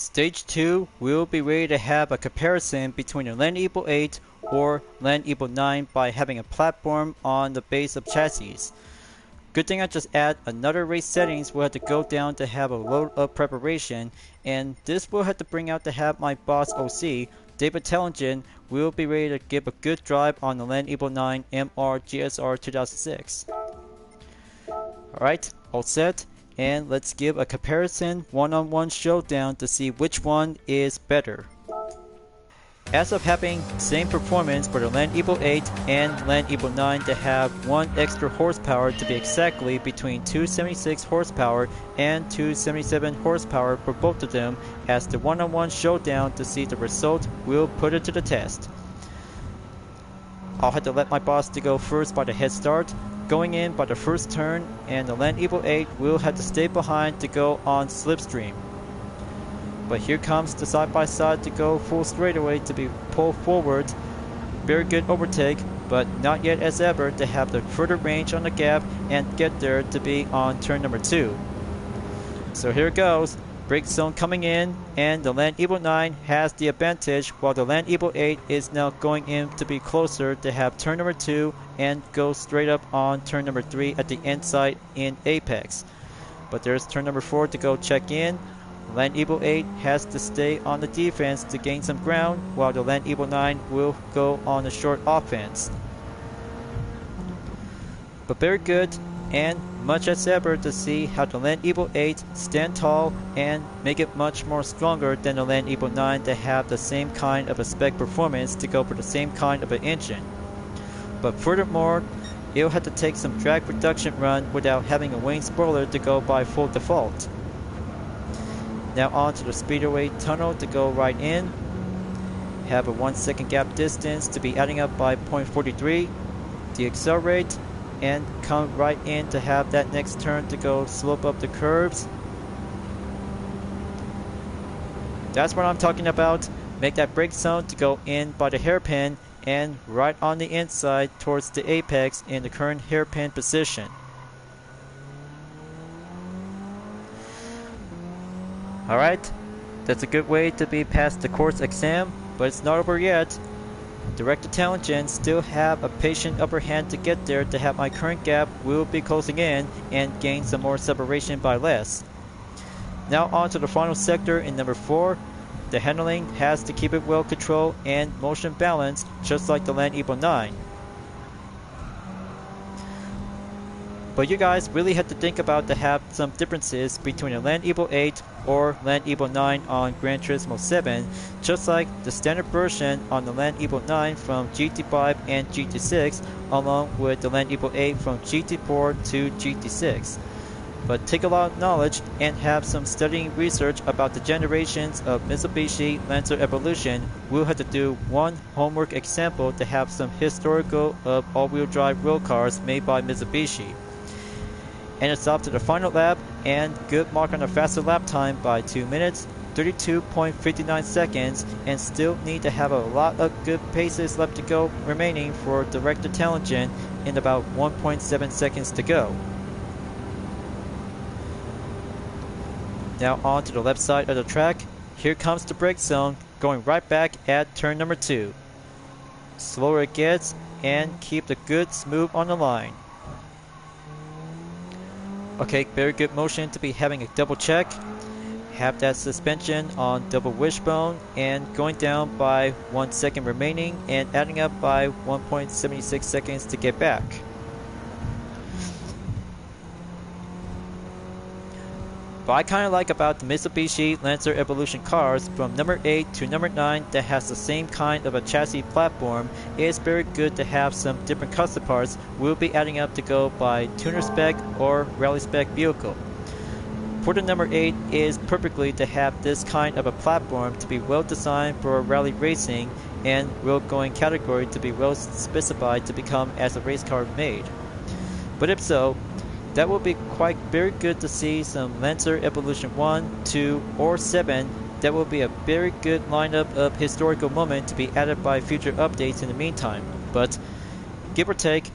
Stage 2 will be ready to have a comparison between a Land Evo 8 or Land Evo 9 by having a platform on the base of chassis. Good thing I just add another race settings we'll have to go down to have a load of preparation, and this will have to bring out to have my boss OC, David Tellingen, will be ready to give a good drive on the Land Evo 9 MR GSR 2006. Alright, all set, and let's give a comparison one-on-one showdown to see which one is better. As of having same performance for the Land Evo 8 and Land Evo 9 to have 1 extra horsepower to be exactly between 276 horsepower and 277 horsepower for both of them, as the one-on-one showdown to see the result will put it to the test. I'll have to let my boss to go first by the head start, going in by the first turn, and the Land Evo 8 will have to stay behind to go on slipstream. But here comes the side-by-side to go full straightaway to be pulled forward. Very good overtake, but not yet as ever to have the further range on the gap and get there to be on turn number 2. So here it goes. Brake zone coming in, and the Land Evo 9 has the advantage, while the Land Evo 8 is now going in to be closer to have turn number 2 and go straight up on turn number 3 at the inside in apex. But there's turn number 4 to go check in. Land Evo 8 has to stay on the defense to gain some ground, while the Land Evo 9 will go on a short offense. But very good, and much as ever to see how the Land Evo 8 stand tall and make it much more stronger than the Land Evo 9 to have the same kind of a spec performance to go for the same kind of an engine. But furthermore, it'll have to take some drag reduction run without having a wing spoiler to go by full default. Now on to the speedway tunnel to go right in. Have a 1 second gap distance to be adding up by 0.43. Deaccelerate and come right in to have that next turn to go slope up the curves. That's what I'm talking about. Make that brake zone to go in by the hairpin and right on the inside towards the apex in the current hairpin position. Alright, that's a good way to be past the course exam, but it's not over yet. Director Tellingen still have a patient upper hand to get there to have my current gap will be closing in and gain some more separation by less. Now on to the final sector in number 4. The handling has to keep it well controlled and motion balanced just like the Land Evo 9. But you guys really have to think about to have some differences between a Land Evo 8 or Land Evo 9 on Gran Turismo 7, just like the standard version on the Land Evo 9 from GT5 and GT6, along with the Land Evo 8 from GT4 to GT6. But take a lot of knowledge and have some studying research about the generations of Mitsubishi Lancer Evolution. We'll have to do one homework example to have some historical of all-wheel drive road cars made by Mitsubishi. And it's off to the final lap, and good mark on the faster lap time by 2 minutes, 32.59 seconds, and still need to have a lot of good paces left to go remaining for Director Tellingen in about 1.7 seconds to go. Now on to the left side of the track. Here comes the brake zone, going right back at turn number 2. Slower it gets, and keep the good smooth on the line. Okay, very good motion to be having a double check. Have that suspension on double wishbone and going down by 1 second remaining and adding up by 1.76 seconds to get back. What I kind of like about the Mitsubishi Lancer Evolution cars from number 8 to number 9 that has the same kind of a chassis platform is very good to have some different custom parts will be adding up to go by tuner spec or rally spec vehicle. For the number 8 is perfectly to have this kind of a platform to be well designed for rally racing and road going category to be well specified to become as a race car made. But if so, that will be quite very good to see some Lancer Evolution 1, 2, or 7. That will be a very good lineup of historical moment to be added by future updates in the meantime. But give or take,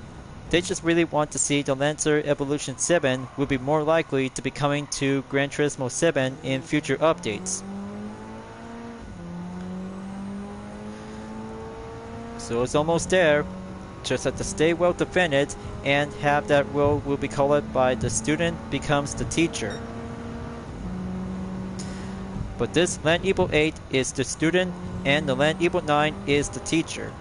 they just really want to see the Lancer Evolution 7 will be more likely to be coming to Gran Turismo 7 in future updates. So it's almost there. Just have to stay well defended and have that role will be called by the student becomes the teacher. But this Land Eagle 8 is the student and the Land Eagle 9 is the teacher.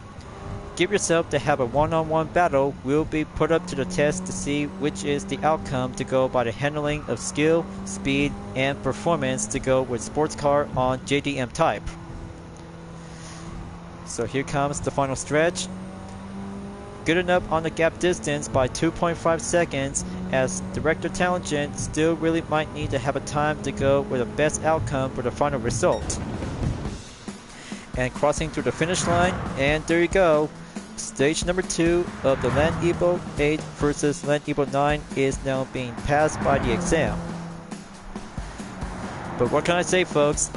Give yourself to have a one-on-one battle will be put up to the test to see which is the outcome to go by the handling of skill, speed, and performance to go with sports car on JDM type. So here comes the final stretch. Good enough on the gap distance by 2.5 seconds as Director Talented still really might need to have a time to go with the best outcome for the final result. And crossing through the finish line, and there you go. Stage number 2 of the Land Eagle 8 versus Land Eagle 9 is now being passed by the exam. But what can I say, folks?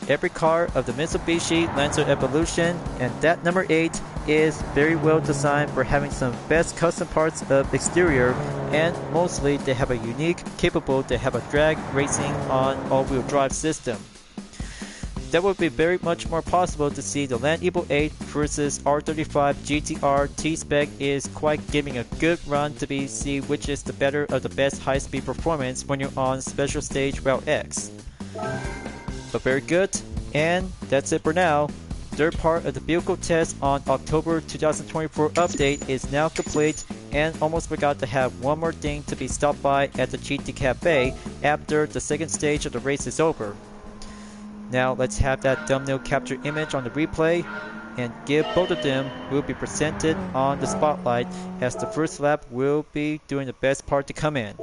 Every car of the Mitsubishi Lancer Evolution and that number 8 is very well designed for having some best custom parts of exterior, and mostly they have a unique capable to have a drag racing on all-wheel drive system. That would be very much more possible to see the Land Eagle 8 versus R35 GTR T-Spec is quite giving a good run to see which is the better of the best high-speed performance when you're on Special Stage Route X. But very good, and that's it for now. Third part of the vehicle test on October 2024 update is now complete, and almost forgot to have one more thing to be stopped by at the GT Cafe after the second stage of the race is over. Now let's have that thumbnail capture image on the replay and give both of them will be presented on the spotlight as the first lap will be doing the best part to come in.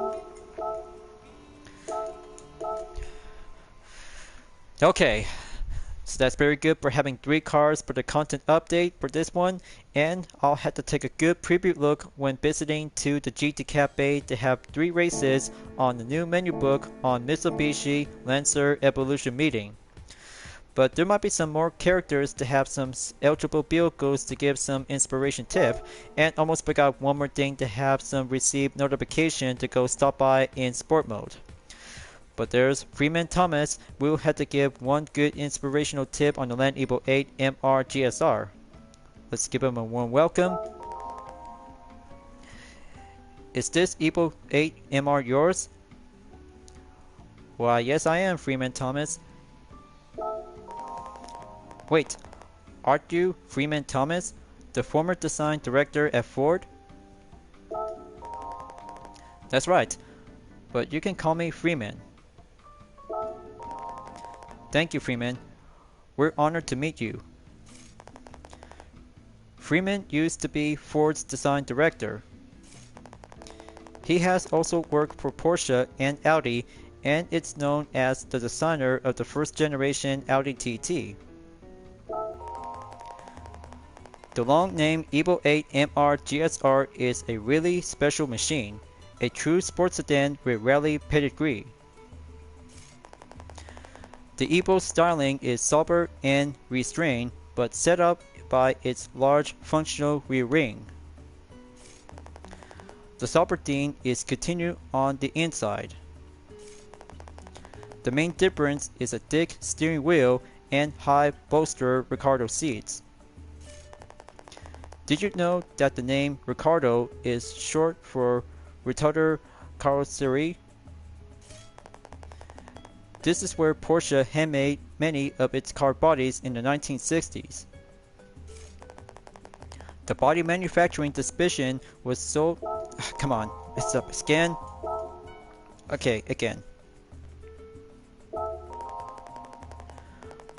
Okay, so that's very good for having 3 cars for the content update for this one, and I'll have to take a good preview look when visiting to the GT Cafe to have 3 races on the new menu book on Mitsubishi Lancer Evolution meeting. But there might be some more characters to have some eligible vehicles to give some inspiration tip, and almost forgot one more thing to have some receive notification to go stop by in sport mode. But there's Freeman Thomas will have to give one good inspirational tip on the Land Eagle 8 MR GSR. Let's give him a warm welcome. Is this Eagle 8 MR yours? Why, yes I am, Freeman Thomas. Wait, aren't you Freeman Thomas, the former design director at Ford? That's right, but you can call me Freeman. Thank you, Freeman. We're honored to meet you. Freeman used to be Ford's design director. He has also worked for Porsche and Audi, and it's known as the designer of the first generation Audi TT. The long name Evo 8 MR GSR is a really special machine, a true sports sedan with rally pedigree. The Evo's styling is sober and restrained, but set up by its large functional rear ring. The Saberdine is continued on the inside. The main difference is a thick steering wheel and high bolster Ricardo seats. Did you know that the name Ricardo is short for Retarder Carrosserie? This is where Porsche handmade many of its car bodies in the 1960s. The body manufacturing division was so... Come on, it's up. Scan. Okay, again.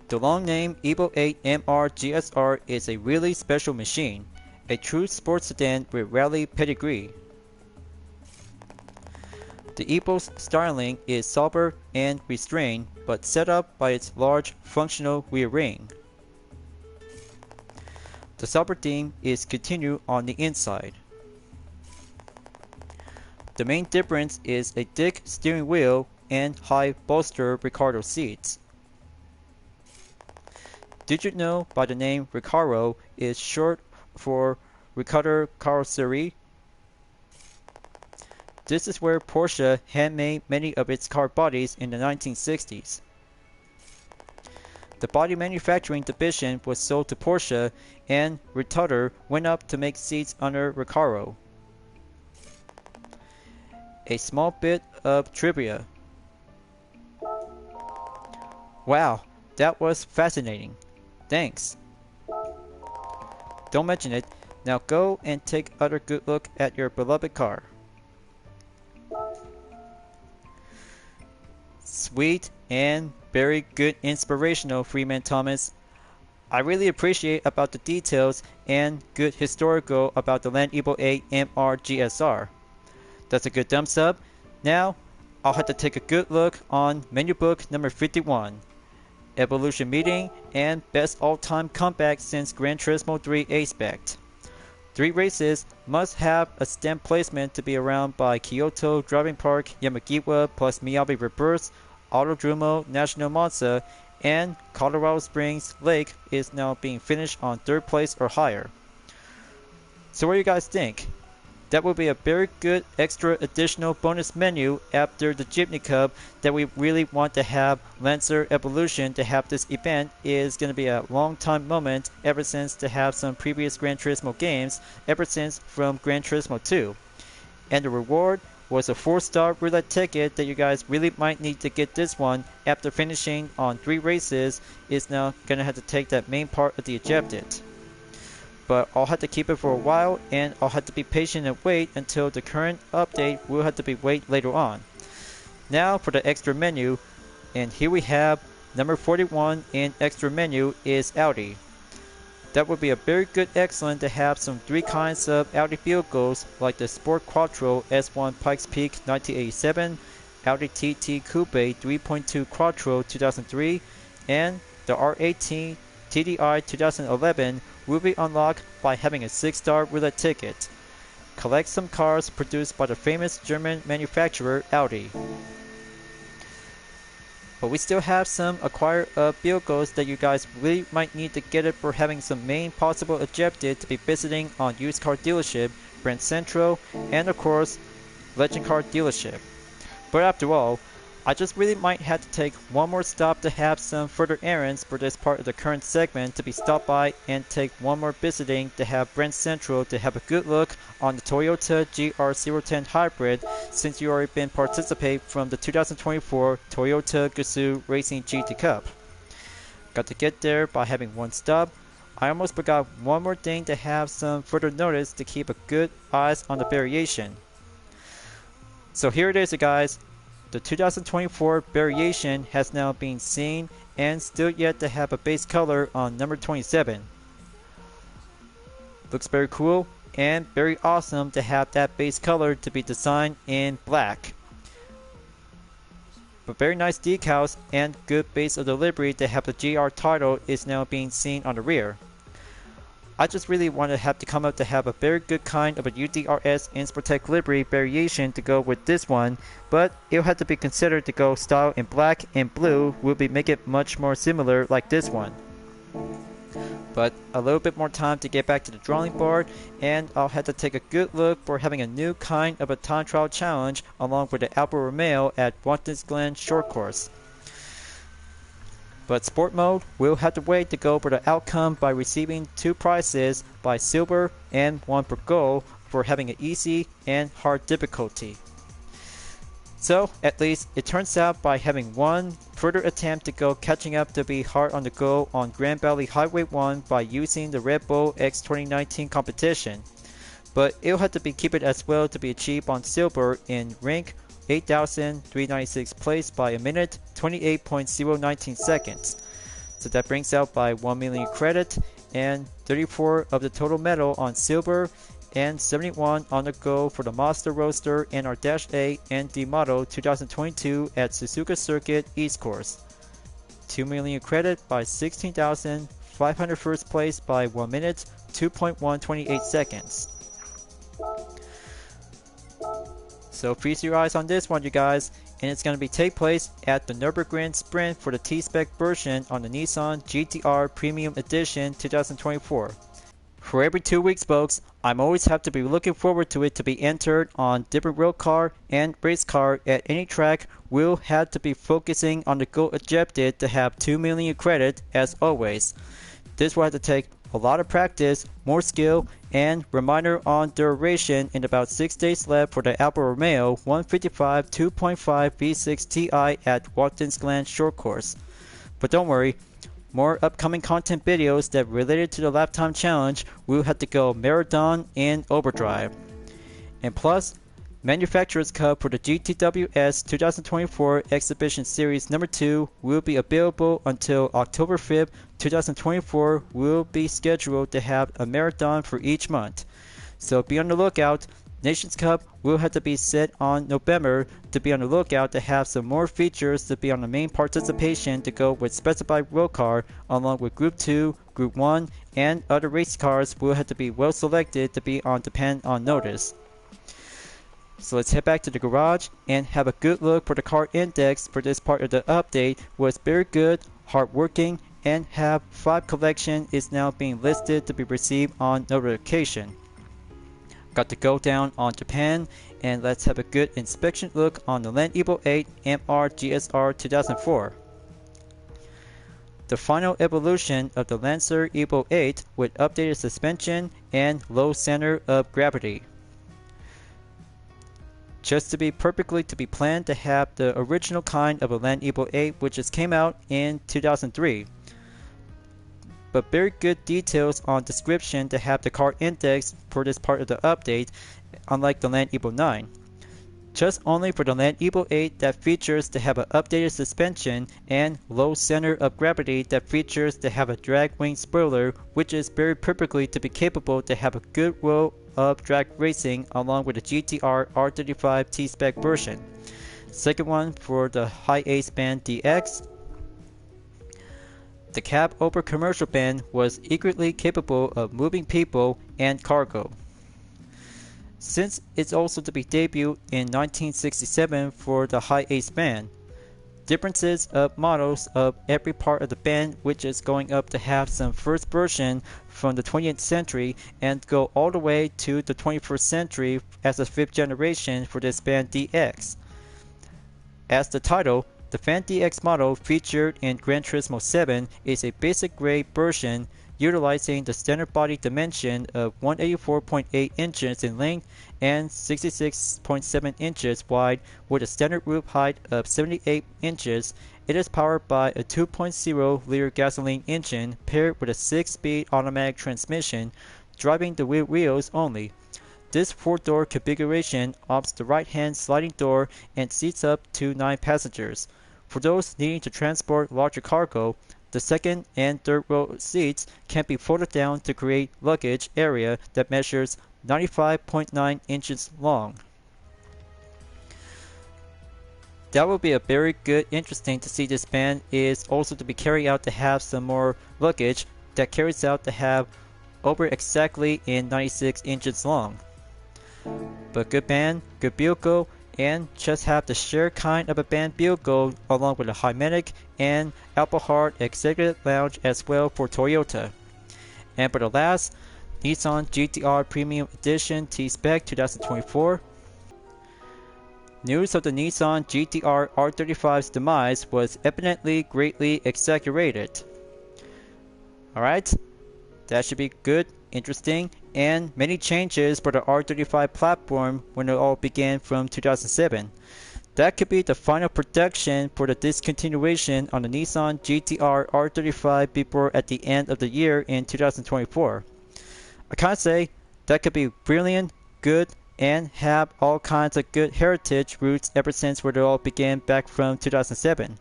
The long name Evo 8 MR GSR is a really special machine, a true sports sedan with rally pedigree. The Evo's styling is sober and restrained, but set up by its large functional rear ring. The Saberdine is continued on the inside. The main difference is a thick steering wheel and high bolster Ricardo seats. Did you know by the name Recaro is short for Ricardo Carrosserie? This is where Porsche handmade many of its car bodies in the 1960s. The body manufacturing division was sold to Porsche, and Ritter went up to make seats under Recaro. A small bit of trivia. Wow, that was fascinating. Thanks. Don't mention it. Now go and take another good look at your beloved car. Sweet and very good inspirational, Freeman Thomas. I really appreciate about the details and good historical about the Land Evo 8 MR-GSR. That's a good thumbs up. Now, I'll have to take a good look on menu book number 51. Evolution Meeting and Best All-Time Comeback since Gran Turismo 3 A-Spec. 3 races must have a stamp placement to be around by Kyoto Driving Park, Yamagiwa plus Miyabi Rebirth, Autodromo National Monza, and Colorado Springs Lake is now being finished on 3rd place or higher. So what do you guys think? That would be a very good extra additional bonus menu after the Jeepney Cup that we really want to have. Lancer Evolution to have this event is going to be a long time moment ever since to have some previous Gran Turismo games ever since from Gran Turismo 2. And the reward was a 4-star roulette ticket that you guys really might need to get this one after finishing on 3 races is now going to have to take that main part of the objective. But I'll have to keep it for a while and I'll have to be patient and wait until the current update will have to be wait later on. Now for the extra menu, and here we have number 41 in extra menu is Audi. That would be a very good excellent to have some 3 kinds of Audi vehicles like the Sport Quattro S1 Pikes Peak 1987, Audi TT Coupe 3.2 Quattro 2003, and the R18 TDI 2011 will be unlocked by having a 6-star roulette ticket. Collect some cars produced by the famous German manufacturer Audi. But we still have some acquired vehicles that you guys really might need to get it for having some main possible objective to be visiting on used car dealership, Brand Central, and of course, Legend Car dealership. But after all, I just really might have to take one more stop to have some further errands for this part of the current segment to be stopped by and take one more visiting to have Brand Central to have a good look on the Toyota GR010 Hybrid since you already been participate from the 2024 Toyota Gazoo Racing GT Cup. Got to get there by having one stop. I almost forgot one more thing to have some further notice to keep a good eyes on the variation. So here it is, you guys. The 2024 variation has now been seen and still yet to have a base color on number 27. Looks very cool and very awesome to have that base color to be designed in black. But very nice decals and good base of the livery to have the GR title is now being seen on the rear. I just really want to have to come up to have a very good kind of a UDRS Insportec livery variation to go with this one, but it'll have to be considered to go style in black and blue will be make it much more similar like this one. But a little bit more time to get back to the drawing board, and I'll have to take a good look for having a new kind of a time trial challenge along with the Alfa Romeo at Watkins Glen Short Course. But Sport Mode will have to wait to go for the outcome by receiving 2 prizes by silver and 1 for gold for having an easy and hard difficulty. So at least it turns out by having one further attempt to go catching up to be hard on the go on Grand Valley Highway 1 by using the Red Bull X 2019 competition. But it'll have to be keep it as well to be achieved on silver in rank 8,396 place by a minute 28.019 seconds. So that brings out by 1 million credit and 34 of the total medal on silver and 71 on the gold for the Mazda Roadster and our Dash A and D Model 2022 at Suzuka Circuit East Course. 2 million credit by 16,500 first place by 1 minute 2.128 seconds. So feast your eyes on this one, you guys, and it's going to take place at the Nürburgring Sprint for the T-Spec version on the Nissan GT-R Premium Edition 2024. For every 2 weeks, folks, I'm always have to be looking forward to it to be entered on different road car and race car at any track. We'll have to be focusing on the goal objective to have 2 million credit as always. This will have to take a lot of practice, more skill, and reminder on duration in about 6 days left for the Alfa Romeo 155 2.5 V6 Ti at Watkins Glen Short Course. But don't worry, more upcoming content videos that related to the lap time challenge will have to go marathon in overdrive. And plus, Manufacturers Cup for the GTWS 2024 Exhibition Series number 2 will be available until October 5th, 2024. Will be scheduled to have a marathon for each month. So be on the lookout. Nations Cup will have to be set on November to be on the lookout to have some more features to be on the main participation to go with specified road car along with Group 2, Group 1, and other race cars will have to be well selected to be on depend on notice. So let's head back to the garage and have a good look for the car index for this part of the update. Was very good, hardworking, and have 5 collection is now being listed to be received on notification. Got to go down on Japan and let's have a good inspection look on the Land Evo 8 MR GSR 2004. The final evolution of the Lancer Evo 8 with updated suspension and low center of gravity. Just to be perfectly to be planned to have the original kind of a Land Evo 8 which just came out in 2003. But very good details on description to have the car index for this part of the update, unlike the Land Evo 9. Just only for the Land Evo 8 that features to have an updated suspension and low center of gravity that features to have a drag wing spoiler, which is very perfectly to be capable to have a good roll of drag racing along with the GTR R35 T-Spec version. Second one for the High Ace Band DX. The cab over commercial band was equally capable of moving people and cargo. Since it's also to be debuted in 1967 for the High Ace band, differences of models of every part of the band which is going up to have some first version from the 20th century and go all the way to the 21st century as a 5th generation for this band DX. As the title, the Fan DX model featured in Gran Turismo 7 is a basic grade version utilizing the standard body dimension of 184.8 inches in length and 66.7 inches wide with a standard roof height of 78 inches. It is powered by a 2.0 liter gasoline engine paired with a 6-speed automatic transmission, driving the wheels only. This 4-door configuration opts the right-hand sliding door and seats up to 9 passengers. For those needing to transport larger cargo, the second and third row seats can be folded down to create luggage area that measures 95.9 inches long. That will be a very good interesting to see this band is also to be carried out to have some more luggage that carries out to have over exactly in 96 inches long. But good band, good vehicle, and just have the shared kind of a band vehicle along with a Hyperion and Alpahart Executive Lounge as well for Toyota. And for the last, Nissan GTR Premium Edition T-Spec 2024. News of the Nissan GTR R35's demise was evidently greatly exaggerated. Alright, that should be good, interesting, and many changes for the R35 platform when it all began from 2007. That could be the final production for the discontinuation on the Nissan GTR R35 before at the end of the year in 2024. I can't say that could be brilliant, good, and have all kinds of good heritage roots ever since where it all began back from 2007.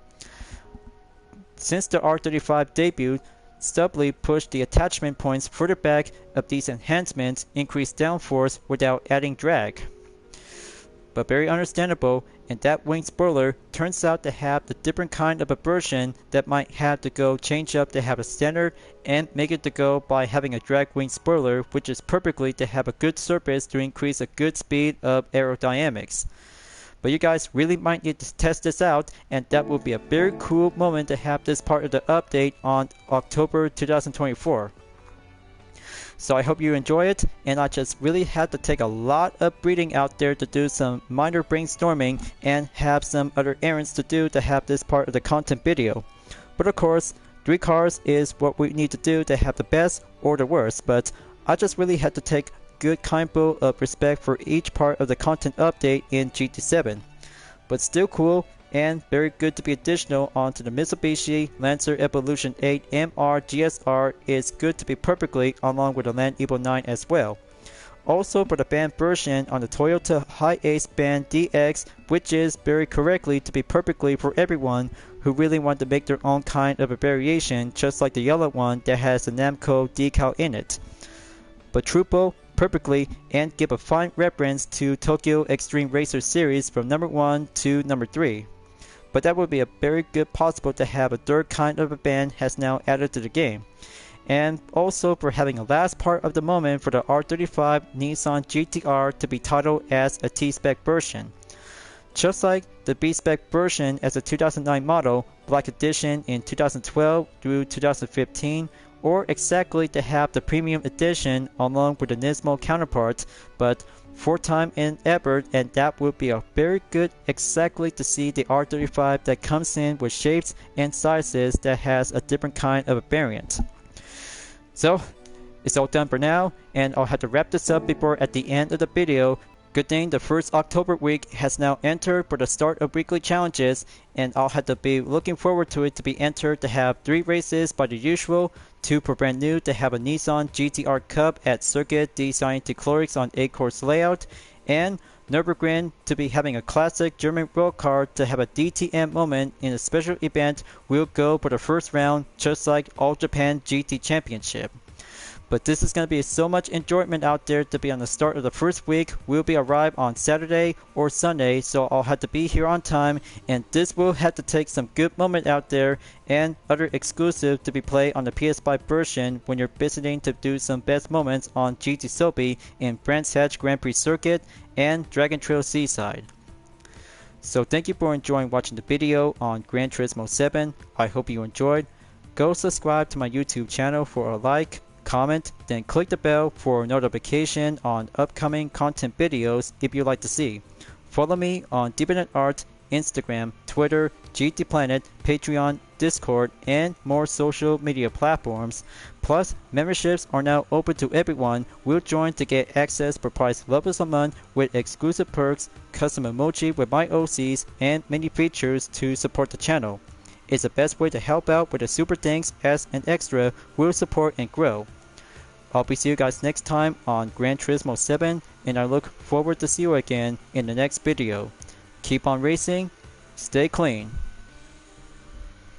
Since the R35 debuted, Stubbly pushed the attachment points further back of these enhancements, increased downforce without adding drag. But very understandable, and that wing spoiler turns out to have the different kind of a version that might have to go change up to have a standard and make it to go by having a drag wing spoiler, which is perfectly to have a good surface to increase a good speed of aerodynamics. But you guys really might need to test this out, and that will be a very cool moment to have this part of the update on October 2024. So I hope you enjoy it, and I just really had to take a lot of breathing out there to do some minor brainstorming and have some other errands to do to have this part of the content video. But of course, 3 cars is what we need to do to have the best or the worst, but I just really had to take good kind of respect for each part of the content update in GT7. But still cool and very good to be additional onto the Mitsubishi Lancer Evolution 8 MR GSR is good to be perfectly along with the Land Evo 9 as well. Also for the band version on the Toyota Hi-Ace Band DX, which is very correctly to be perfectly for everyone who really want to make their own kind of a variation, just like the yellow one that has the Namco decal in it. But truthful, perfectly, and give a fine reference to Tokyo Extreme Racer Series from number 1 to number 3. But that would be a very good possible to have a third kind of a band has now added to the game. And also for having a last part of the moment for the R35 Nissan GTR to be titled as a T-Spec version. Just like the B-Spec version as a 2009 model, Black Edition in 2012 through 2015, or exactly to have the Premium Edition along with the Nismo counterpart, but 4th time in ever, and that would be a very good exactly to see the R35 that comes in with shapes and sizes that has a different kind of a variant. So, it's all done for now, and I'll have to wrap this up before at the end of the video. Good thing the first October week has now entered for the start of weekly challenges, and I'll have to be looking forward to it to be entered to have 3 races by the usual, 2 per brand new to have a Nissan GTR Cup at Circuit designed to Clorix on 8-course layout, and Nürburgring to be having a classic German road car to have a DTM moment in a special event will go for the first round just like All Japan GT Championship. But this is going to be so much enjoyment out there to be on the start of the first week. We'll be arrived on Saturday or Sunday, so I'll have to be here on time, and this will have to take some good moment out there and other exclusive to be played on the PS5 version when you're visiting to do some best moments on GT Soapy in Brands Hatch Grand Prix Circuit and Dragon Trail Seaside. So thank you for enjoying watching the video on Gran Turismo 7. I hope you enjoyed. Go subscribe to my YouTube channel for a like, comment, then click the bell for notification on upcoming content videos if you'd like to see. Follow me on DeviantArt, Instagram, Twitter, GT Planet, Patreon, Discord, and more social media platforms. Plus, memberships are now open to everyone. We'll join to get access for price levels a month with exclusive perks, custom emoji with my OCs, and many features to support the channel. It's the best way to help out with the super thanks as an extra will support and grow. I'll be see you guys next time on Gran Turismo 7, and I look forward to see you again in the next video. Keep on racing, stay clean.